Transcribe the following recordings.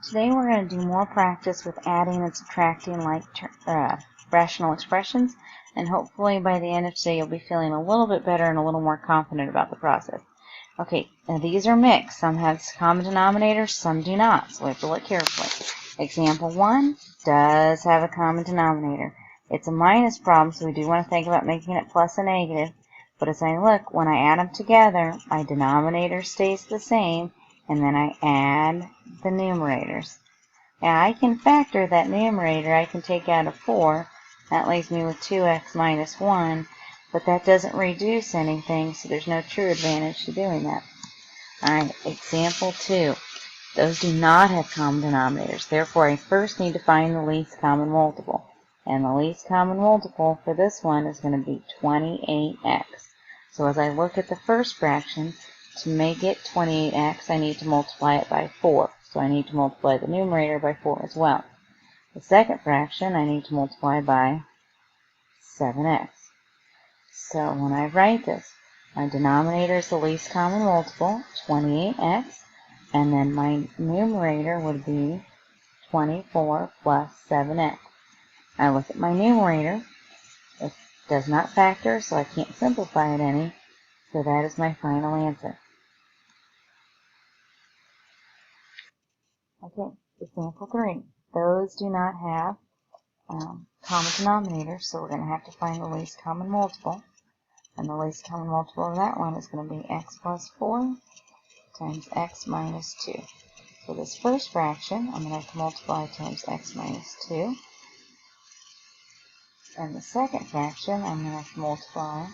Today we're going to do more practice with adding and subtracting like rational expressions, and hopefully by the end of today you'll be feeling a little bit better and a little more confident about the process. Okay, now these are mixed. Some have common denominators, some do not, so we have to look carefully. Example 1 does have a common denominator. It's a minus problem, so we do want to think about making it plus a negative, but as I look, when I add them together, my denominator stays the same, and then I add the numerators. Now I can factor that numerator. I can take out a 4. That leaves me with 2x minus 1, but that doesn't reduce anything, so there's no true advantage to doing that. Alright, example 2. Those do not have common denominators. Therefore, I first need to find the least common multiple. And the least common multiple for this one is going to be 28x. So as I look at the first fraction, to make it 28x, I need to multiply it by 4. So I need to multiply the numerator by 4 as well. The second fraction, I need to multiply by 7x. So when I write this, my denominator is the least common multiple, 28x, and then my numerator would be 24 plus 7x. I look at my numerator. It does not factor, so I can't simplify it any. So that is my final answer. Okay, example 3. Those do not have common denominators, so we're going to have to find the least common multiple. And the least common multiple of that one is going to be x plus 4 times x minus 2. For this first fraction, I'm going to have to multiply times x minus 2. And the second fraction, I'm going to have to multiply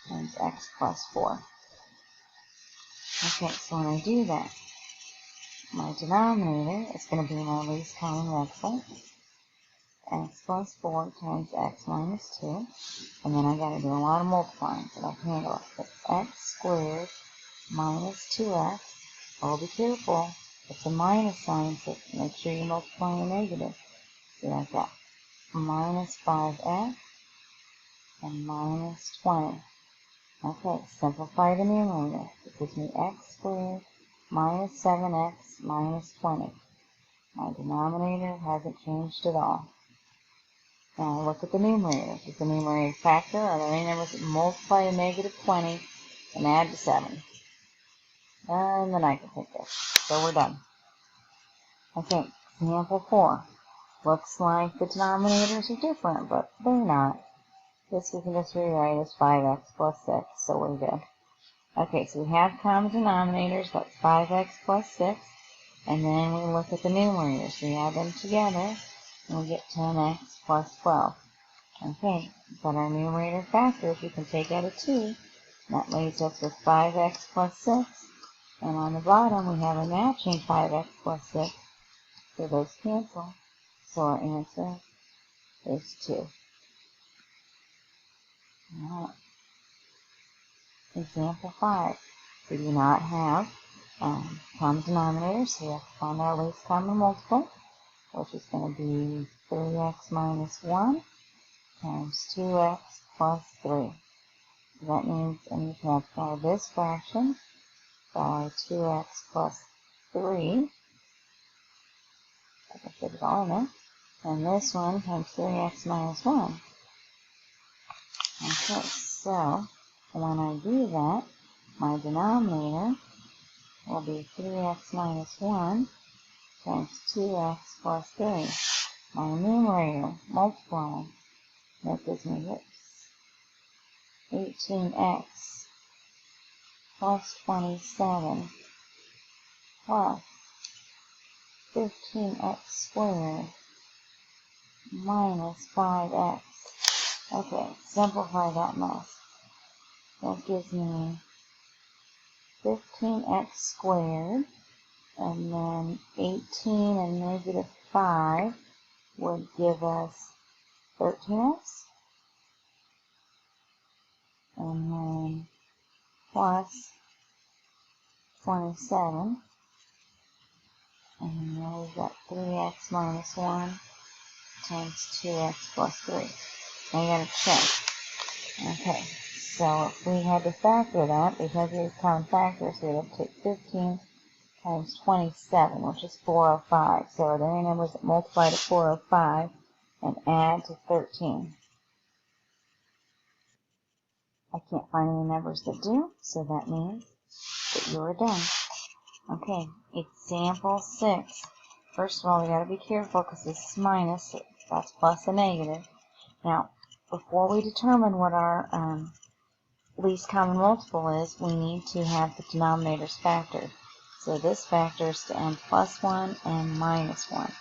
times x plus 4. Okay, so when I do that, my denominator is going to be my least common multiple, x plus 4 times x minus 2, and then I got to do a lot of multiplying, but I can handle it. It's x squared minus 2x. Oh, be careful. It's a minus sign, so make sure you multiply a negative. See, like that. Minus 5x and minus 20. Okay, simplify the numerator. It gives me x squared minus 7x minus 20. My denominator hasn't changed at all. Now look at the numerator. Does the numerator factor? Are there any numbers that multiply to negative 20 and add to 7? And then I can take this. So we're done. Okay, example 4. Looks like the denominators are different, but they're not. This we can just rewrite as 5x plus 6, so we're good. Okay, so we have common denominators, that's 5x plus 6, and then we look at the numerators. We add them together, and we get 10x plus 12. Okay, but our numerator factors, we can take out a 2, that leaves us with 5x plus 6, and on the bottom we have a matching 5x plus 6, so those cancel, so our answer is 2. Alright. Example 5. We do not have common denominators, so we have to find our least common multiple, which is going to be 3x minus 1 times 2x plus 3. So that means I need to multiply this fraction by 2x plus 3. I can fit it all in there. And this one times 3x minus 1. Okay, so when I do that, my denominator will be 3x minus 1 times 2x plus 3. My numerator, multiplying, that gives me this. 18x plus 27 plus 15x squared minus 5x. Okay, simplify that mess. That gives me 15x squared, and then 18 and negative 5 would give us 13x, and then plus 27, and then we've got 3x minus 1 times 2x plus 3. Now you gotta check. Okay, so if we had to factor that, because these common factors, we would have to take 15 times 27, which is 405. So are there any numbers that multiply to 405 and add to 13? I can't find any numbers that do, so that means that you're done. Okay, example 6. First of all, we got to be careful because this is minus, so that's plus a negative. Now, before we determine what our least common multiple is, we need to have the denominators factored. So this factors to m plus 1 and minus 1.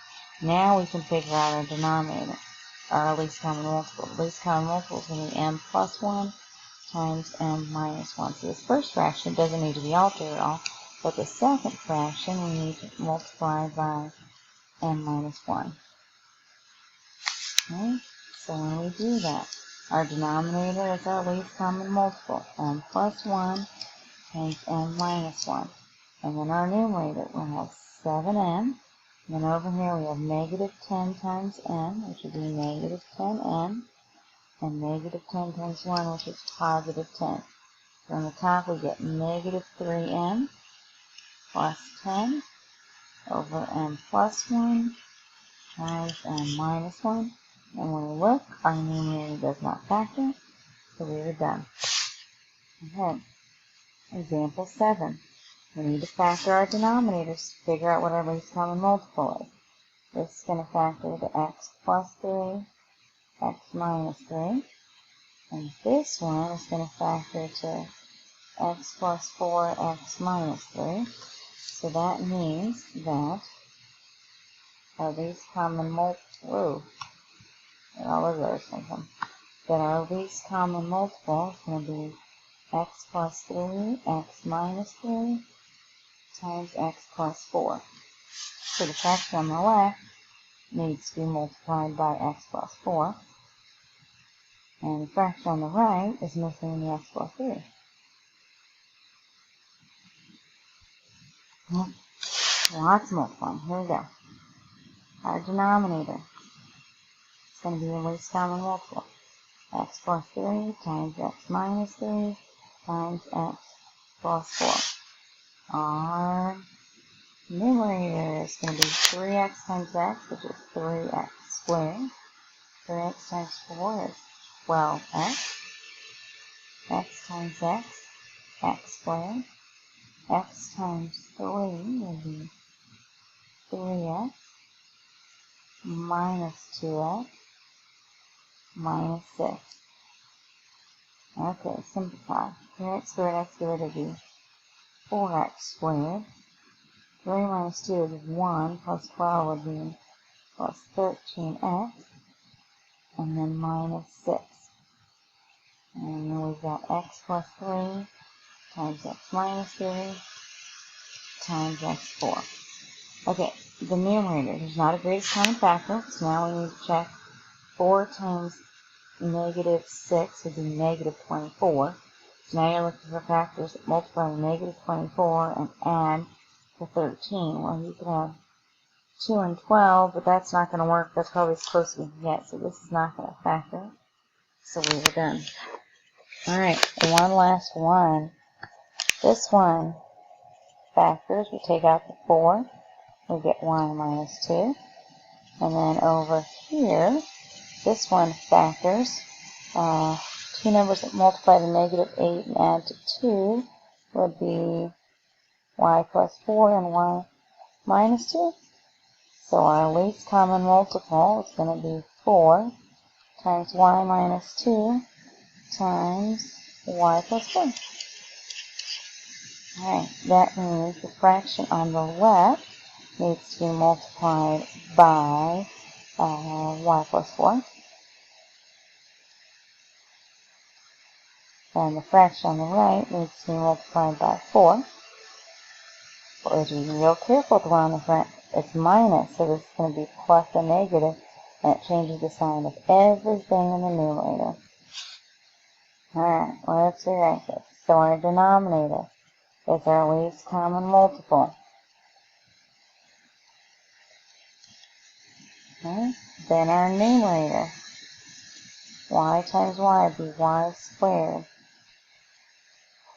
Now we can figure out our denominator, our least common multiple. The least common multiple is going to be m plus 1 times m minus 1. So this first fraction doesn't need to be altered at all, but the second fraction we need to multiply by m minus 1. Okay? So when we do that, our denominator is our least common multiple, m plus 1 times m minus 1. And then our numerator will have 7m. And then over here we have negative 10 times n, which would be negative 10n. And negative 10 times 1, which is positive 10. So on the top we get negative 3m plus 10 over m plus 1 times m minus 1. And when we look, our numerator does not factor, so we are done. Okay, example 7. We need to factor our denominators to figure out what our least common multiple is. This is going to factor to x plus 3, x minus 3. And this one is going to factor to x plus 4, x minus 3. So that means that our least common multiple, that our least common multiple is going to be x plus 3, x minus 3 times x plus 4. So the fraction on the left needs to be multiplied by x plus 4. And the fraction on the right is missing the x plus 3. Lots of multiplying. Here we go. Our denominator is going to be the least common multiple. X plus 3 times x minus 3 times x plus 4. Our numerator is going to be 3x times x, which is 3x squared. 3x times 4 is 12x. X times x, x squared. X times 3 will be 3x minus 2x minus 6. Okay, simplify. 3x squared, x squared would be 4x squared. 3 minus 2 is 1, plus 12 would be plus 13x, and then minus 6. And then we've got x plus 3 times x minus 3 times x4. Okay, the numerator is not a greatest common factor, so now we need to check 4 times negative 6 would be negative 24. So now you're looking for factors that multiply to negative 24 and add to 13. Well, you could have 2 and 12, but that's not going to work. That's probably as close as we can get, so this is not going to factor. So we were done. Alright, one last one. This one factors. We take out the 4. We get y minus 2. And then over here, this one factors. Two numbers that multiply to negative 8 and add to 2 would be y plus 4 and y minus 2. So our least common multiple is going to be 4 times y minus 2 times y plus 4. Alright, that means the fraction on the left needs to be multiplied by y plus 4. And the fraction on the right needs to be multiplied by 4. But we have to be real careful with the one on the front. It's minus, so this is going to be plus a negative, and it changes the sign of everything in the numerator. Alright, let's rewrite this. So our denominator is our least common multiple. Okay, then our numerator, y times y would be y squared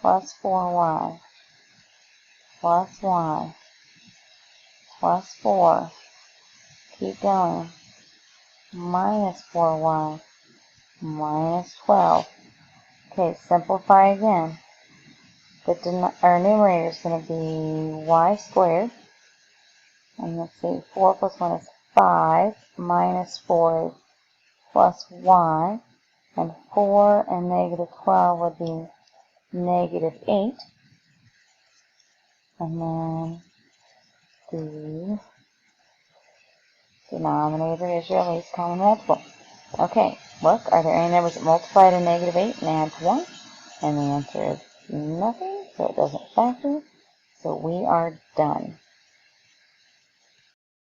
plus 4y plus y plus 4. Keep going. Minus 4y minus 12. Okay, simplify again. Our numerator is going to be y squared. And let's see, 4 plus 1 is 5. Minus 4 is plus y. And 4 and negative 12 would be negative 8. And then the denominator is your least common multiple. Okay, look, are there any numbers that multiply to negative 8 and add to 1? And the answer is nothing, so it doesn't factor. So we are done.